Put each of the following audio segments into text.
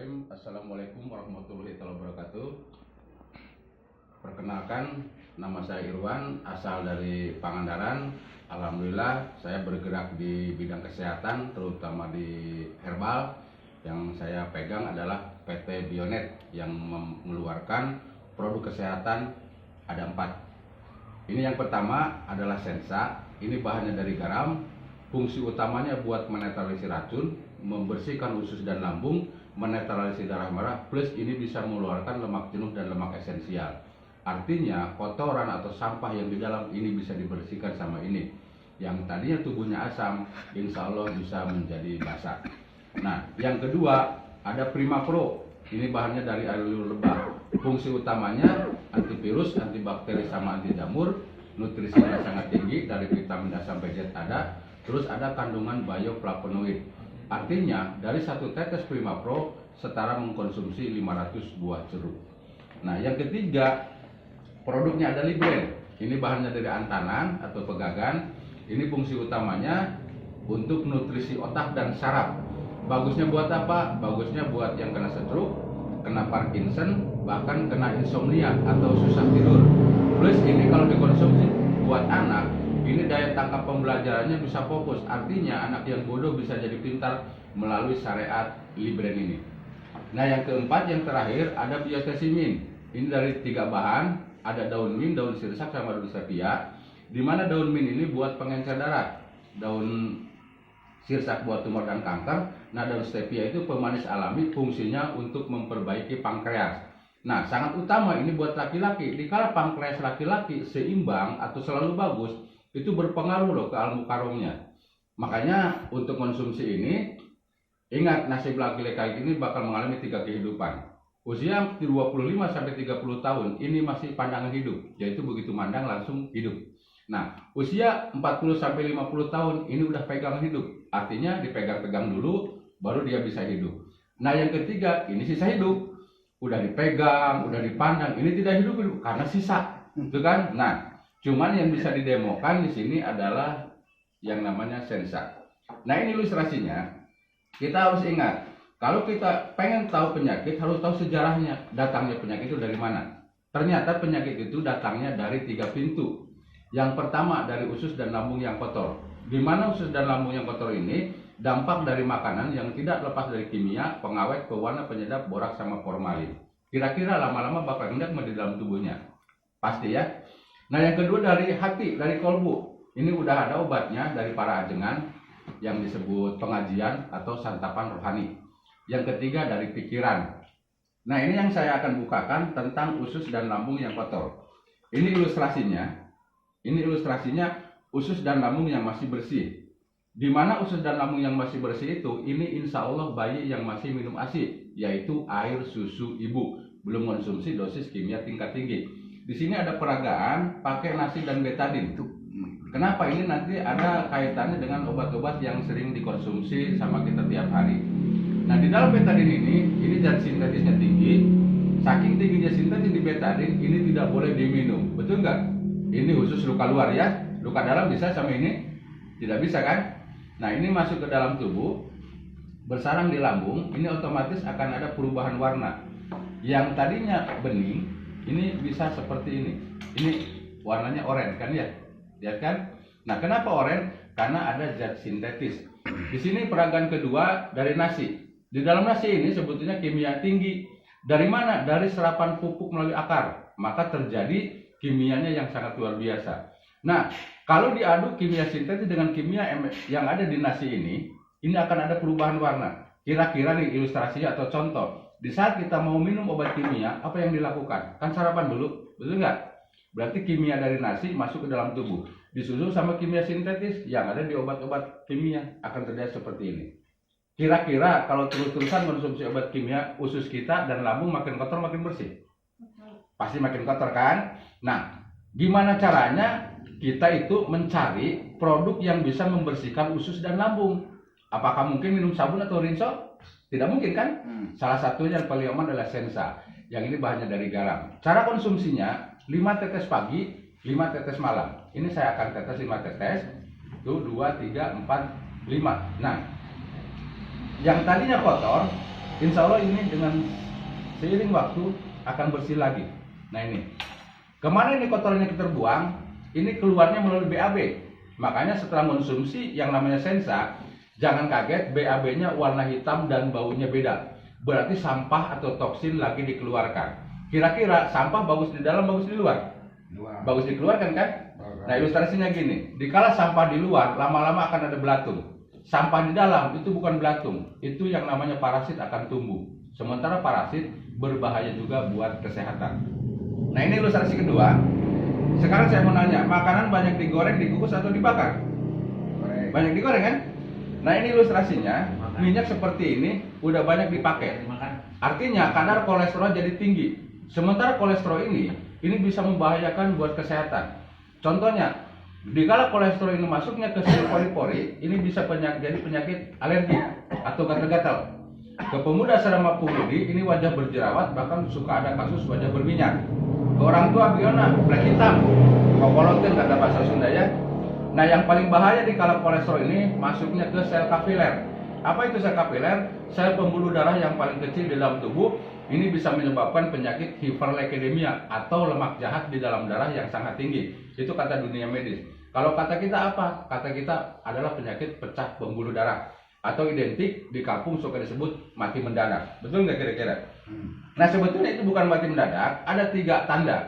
Bismillahirrahmanirrahim. Assalamualaikum warahmatullahi wabarakatuh. Perkenalkan, nama saya Irwan, asal dari Pangandaran. Alhamdulillah saya bergerak di bidang kesehatan, terutama di herbal. Yang saya pegang adalah PT Bionet yang mengeluarkan produk kesehatan ada 4. Ini yang pertama adalah Sensa. Ini bahannya dari garam. Fungsi utamanya buat menetralisir racun, membersihkan usus dan lambung, menetralisir darah merah, plus ini bisa mengeluarkan lemak jenuh dan lemak esensial. Artinya kotoran atau sampah yang di dalam ini bisa dibersihkan sama ini. Yang tadinya tubuhnya asam, insya Allah bisa menjadi basah. Nah, yang kedua ada Prima Pro. Ini bahannya dari air liur lebah. Fungsi utamanya antivirus, antibakteri sama anti jamur. Nutrisinya sangat tinggi, dari vitamin A sampai Z ada. Terus ada kandungan bioflavonoid. Artinya dari 1 tetes Prima Pro setara mengkonsumsi 500 buah jeruk. Nah, yang ketiga produknya ada Libren. Ini bahannya dari antanan atau pegagan. Ini fungsi utamanya untuk nutrisi otak dan saraf. Bagusnya buat apa? Bagusnya buat yang kena stroke, kena Parkinson, bahkan kena insomnia atau susah tidur. Plus ini kalau dikonsumsi buat anak, ini daya tangkap pembelajarannya bisa fokus. Artinya anak yang bodoh bisa jadi pintar melalui syariat Libren ini. Nah, yang keempat, yang terakhir ada Biotesimin. Ini dari 3 bahan, ada daun mint, daun sirsak sama daun stevia. Dimana daun mint ini buat pengencer darah, daun sirsak buat tumor dan kanker. Nah, daun stevia itu pemanis alami, fungsinya untuk memperbaiki pankreas. Nah, sangat utama ini buat laki-laki. Dikala pankreas laki-laki seimbang atau selalu bagus, itu berpengaruh loh ke al-mukarramnya. Makanya untuk konsumsi ini, ingat nasib laki-laki ini bakal mengalami 3 kehidupan. Usia 25 sampai 30 tahun ini masih pandangan hidup, yaitu begitu mandang langsung hidup. Nah, usia 40 sampai 50 tahun ini udah pegang hidup. Artinya dipegang-pegang dulu baru dia bisa hidup. Nah, yang ketiga ini sisa hidup. Udah dipegang, udah dipandang, ini tidak hidup karena sisa. Itu kan? Nah, cuman yang bisa didemokan di sini adalah yang namanya Sensa. Nah, ini ilustrasinya. Kita harus ingat, kalau kita pengen tahu penyakit, harus tahu sejarahnya. Datangnya penyakit itu dari mana? Ternyata penyakit itu datangnya dari 3 pintu. Yang pertama dari usus dan lambung yang kotor. Di mana usus dan lambung yang kotor ini dampak dari makanan yang tidak lepas dari kimia, pengawet, pewarna, penyedap, borak, sama formalin. Kira-kira lama-lama bakal ngendap di dalam tubuhnya. Pasti ya. Nah, yang kedua dari hati, dari kolbu. Ini udah ada obatnya dari para ajengan yang disebut pengajian atau santapan rohani. Yang ketiga dari pikiran. Nah, ini yang saya akan bukakan tentang usus dan lambung yang kotor. Ini ilustrasinya. Ini ilustrasinya usus dan lambung yang masih bersih. Di mana usus dan lambung yang masih bersih itu, ini insya Allah bayi yang masih minum ASI, yaitu air susu ibu, belum konsumsi dosis kimia tingkat tinggi. Di sini ada peragaan pakai nasi dan betadin. Kenapa? Ini nanti ada kaitannya dengan obat-obat yang sering dikonsumsi sama kita tiap hari. Nah, di dalam betadin ini zat sintetisnya tinggi. Saking tingginya sintetis di betadin, ini tidak boleh diminum. Betul nggak? Ini khusus luka luar ya. Luka dalam bisa, sama ini tidak bisa kan? Nah, ini masuk ke dalam tubuh, bersarang di lambung, ini otomatis akan ada perubahan warna. Yang tadinya bening, ini bisa seperti ini. Ini warnanya oranye kan ya? Lihat kan? Nah, kenapa oranye? Karena ada zat sintetis. Di sini peragaan kedua dari nasi. Di dalam nasi ini sebetulnya kimia tinggi. Dari mana? Dari serapan pupuk melalui akar. Maka terjadi kimianya yang sangat luar biasa. Nah, kalau diaduk kimia sintetis dengan kimia yang ada di nasi ini akan ada perubahan warna. Kira-kira nih ilustrasinya atau contoh. Di saat kita mau minum obat kimia, apa yang dilakukan? Kan sarapan dulu, betul nggak? Berarti kimia dari nasi masuk ke dalam tubuh. Disusul sama kimia sintetis yang ada di obat-obat kimia, akan terjadi seperti ini. Kira-kira kalau terus-terusan konsumsi obat kimia, usus kita dan lambung makin kotor makin bersih? Pasti makin kotor kan? Nah, gimana caranya kita itu mencari produk yang bisa membersihkan usus dan lambung? Apakah mungkin minum sabun atau rinso? Tidak mungkin kan? Salah satunya yang paling aman adalah Sensa. Yang ini bahannya dari garam. Cara konsumsinya 5 tetes pagi, 5 tetes malam. Ini saya akan tetes 5 tetes. Tuh 2, 3, 4, 5. Nah, yang tadinya kotor insya Allah ini dengan seiring waktu akan bersih lagi. Nah ini, kemana ini kotorannya kita buang? Ini keluarnya melalui BAB. Makanya setelah konsumsi yang namanya Sensa, jangan kaget BAB-nya warna hitam dan baunya beda. Berarti sampah atau toksin lagi dikeluarkan. Kira-kira sampah bagus di dalam, bagus di luar? Bagus dikeluarkan kan? Nah ilustrasinya gini, dikala sampah di luar, lama-lama akan ada belatung. Sampah di dalam itu bukan belatung, itu yang namanya parasit akan tumbuh. Sementara parasit berbahaya juga buat kesehatan. Nah ini ilustrasi kedua. Sekarang saya mau nanya, makanan banyak digoreng, dikukus atau dibakar? Banyak digoreng kan? Nah ini ilustrasinya, minyak seperti ini udah banyak dipakai. Artinya kadar kolesterol jadi tinggi. Sementara kolesterol ini bisa membahayakan buat kesehatan. Contohnya, dikala kolesterol ini masuknya ke sel pori-pori, ini bisa jadi penyakit alergi atau gatal-gatal. Ke pemuda selama pemudi, ini wajah berjerawat, bahkan suka ada kasus wajah berminyak. Ke orang tua biona, black hitam, kokolotin kata bahasa Sunda ya. Nah yang paling bahaya dikala kolesterol ini masuknya ke sel kapiler. Apa itu sel kapiler? Sel pembuluh darah yang paling kecil di dalam tubuh. Ini bisa menyebabkan penyakit hiperleukemia atau lemak jahat di dalam darah yang sangat tinggi. Itu kata dunia medis. Kalau kata kita apa? Kata kita adalah penyakit pecah pembuluh darah. Atau identik di kampung suka disebut mati mendadak. Betul nggak kira-kira? Nah sebetulnya itu bukan mati mendadak. Ada 3 tanda.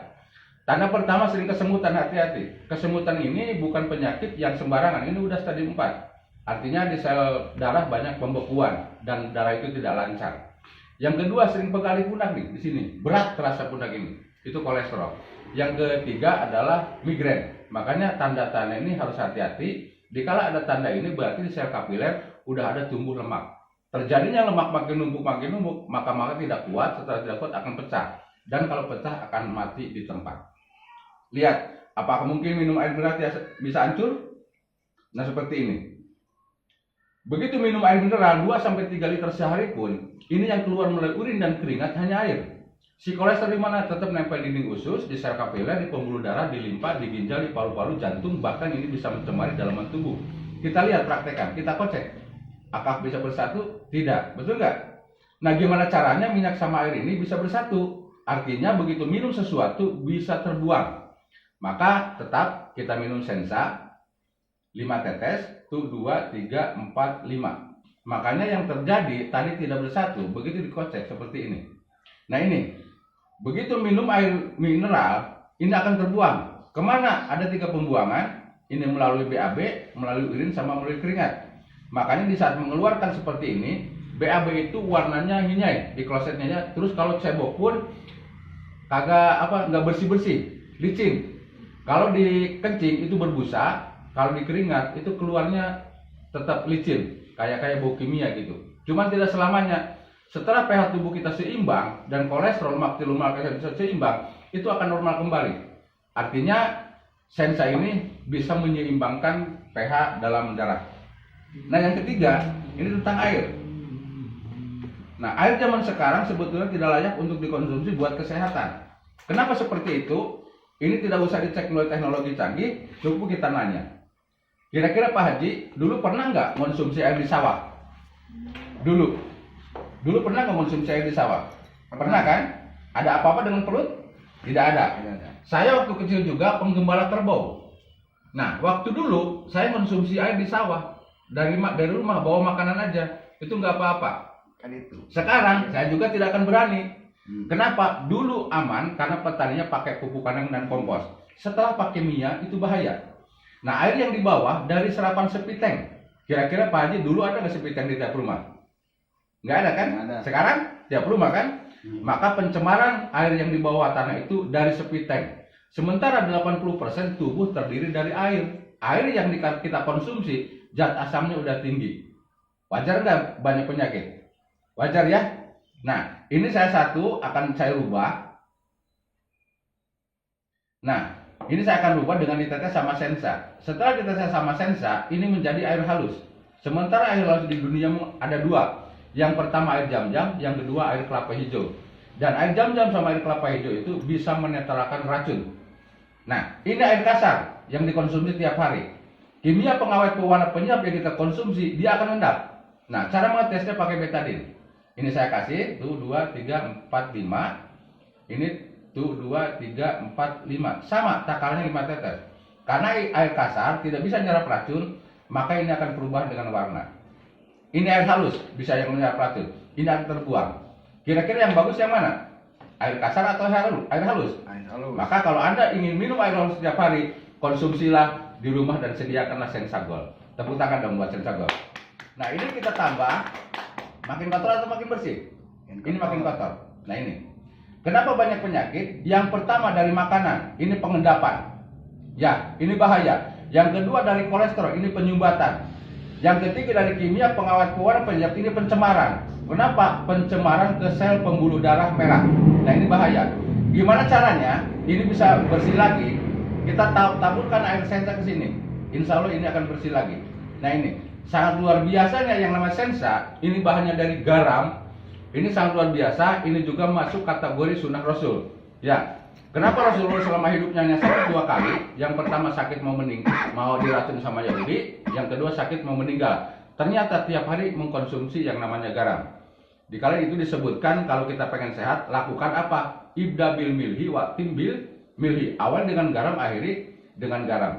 Tanda pertama sering kesemutan, hati-hati. Kesemutan ini bukan penyakit yang sembarangan. Ini udah stadium 4. Artinya di sel darah banyak pembekuan dan darah itu tidak lancar. Yang kedua sering pegal di pundak nih, di sini berat terasa pundak ini, itu kolesterol. Yang ketiga adalah migrain. Makanya tanda-tanda ini harus hati-hati. Dikala ada tanda ini berarti di sel kapiler udah ada tumbuh lemak. Terjadinya lemak makin numpuk, maka tidak kuat. Setelah tidak kuat akan pecah. Dan kalau pecah akan mati di tempat. Lihat, apakah mungkin minum air mineral bisa hancur? Nah seperti ini. Begitu minum air mineral 2-3 liter sehari pun, ini yang keluar melalui urin dan keringat hanya air. Si kolesterol di mana? Tetap nempel di dinding usus, di sel kapiler, di pembuluh darah, di limpa, di ginjal, di paru-paru, jantung, bahkan ini bisa mencemari dalaman tubuh. Kita lihat praktekan, kita kocek. Apakah bisa bersatu? Tidak, betul nggak? Nah gimana caranya minyak sama air ini bisa bersatu? Artinya begitu minum sesuatu bisa terbuang. Maka tetap kita minum Sensa 5 tetes, tuh 2, 3, 4, 5. Makanya yang terjadi tadi tidak bersatu, begitu dikocek seperti ini. Nah ini, begitu minum air mineral, ini akan terbuang. Kemana? Ada 3 pembuangan, ini melalui BAB, melalui urin, sama melalui keringat. Makanya di saat mengeluarkan seperti ini, BAB itu warnanya hinyai di klosetnya ya. Terus kalau cebok pun nggak bersih-bersih, licin. Kalau di kencing itu berbusa, kalau di keringat itu keluarnya tetap licin, kayak bau kimia gitu. Cuman tidak selamanya. Setelah pH tubuh kita seimbang dan kolesterol, lemak jenuh, seimbang, itu akan normal kembali. Artinya Sensa ini bisa menyeimbangkan pH dalam darah. Nah yang ketiga, ini tentang air. Nah air zaman sekarang sebetulnya tidak layak untuk dikonsumsi buat kesehatan. Kenapa seperti itu? Ini tidak usah dicek melalui teknologi canggih, cukup kita nanya. Kira-kira Pak Haji, dulu pernah nggak konsumsi air di sawah? Dulu pernah nggak konsumsi air di sawah? Pernah kan? Ada apa-apa dengan perut? Tidak ada. Saya waktu kecil juga penggembala kerbau. Nah, waktu dulu saya konsumsi air di sawah. Dari rumah bawa makanan aja, itu nggak apa-apa. Kan itu. Sekarang saya juga tidak akan berani. Kenapa? Dulu aman karena petaninya pakai pupuk kandang dan kompos. Setelah pakai minyak itu bahaya. Nah air yang di bawah dari serapan sepiteng. Kira-kira Pak Haji dulu ada nggak sepiteng di tiap rumah? Nggak ada kan? Nggak ada. Sekarang tiap rumah kan? Maka pencemaran air yang di bawah tanah itu dari sepiteng. Sementara 80% tubuh terdiri dari air. Air yang kita konsumsi zat asamnya udah tinggi. Wajar nggak banyak penyakit? Wajar ya? Nah, ini akan saya rubah. Nah, ini saya akan rubah dengan ditetes sama Sensa. Setelah ditetes sama Sensa, ini menjadi air halus. Sementara air halus di dunia ada 2. Yang pertama air jam-jam, yang kedua air kelapa hijau. Dan air jam-jam sama air kelapa hijau itu bisa menetralkan racun. Nah, ini air kasar yang dikonsumsi tiap hari. Kimia pengawet pewarna penyap yang kita konsumsi, dia akan endap. Nah, cara mengetesnya pakai betadin. Ini saya kasih tuh 2, 3, 4, 5. Ini tuh 2, 3, 4, 5. Sama takarannya 5 tetes. Karena air kasar tidak bisa nyerap racun, maka ini akan berubah dengan warna. Ini air halus, bisa yang menyerap racun. Ini akan terbuang. Kira-kira yang bagus yang mana? Air kasar atau air halus? Air halus. Maka kalau Anda ingin minum air halus setiap hari, konsumsilah di rumah dan sediakanlah Sensagol. Tepuk tangan dong buat Sensagol. Nah, ini kita tambah. Makin kotor atau makin bersih? Ini makin kotor. Nah, ini. Kenapa banyak penyakit? Yang pertama dari makanan, ini pengendapan. Ya, ini bahaya. Yang kedua dari kolesterol, ini penyumbatan. Yang ketiga dari kimia, pengawet pewarna, penyebab ini pencemaran. Kenapa? Pencemaran ke sel pembuluh darah merah. Nah, ini bahaya. Gimana caranya? Ini bisa bersih lagi. Kita taburkan air sensa ke sini. Insya Allah ini akan bersih lagi. Nah, ini sangat luar biasanya yang namanya sensa. Ini bahannya dari garam. Ini sangat luar biasa. Ini juga masuk kategori sunnah Rasul. Ya. Kenapa Rasulullah selama hidupnya hanya sakit 2 kali? Yang pertama sakit mau diracun sama Yahudi. Yang kedua sakit mau meninggal. Ternyata tiap hari mengkonsumsi yang namanya garam. Dikala itu disebutkan kalau kita pengen sehat, lakukan apa? Ibda bil milhi wa tim bil milhi. Awal dengan garam, akhiri dengan garam.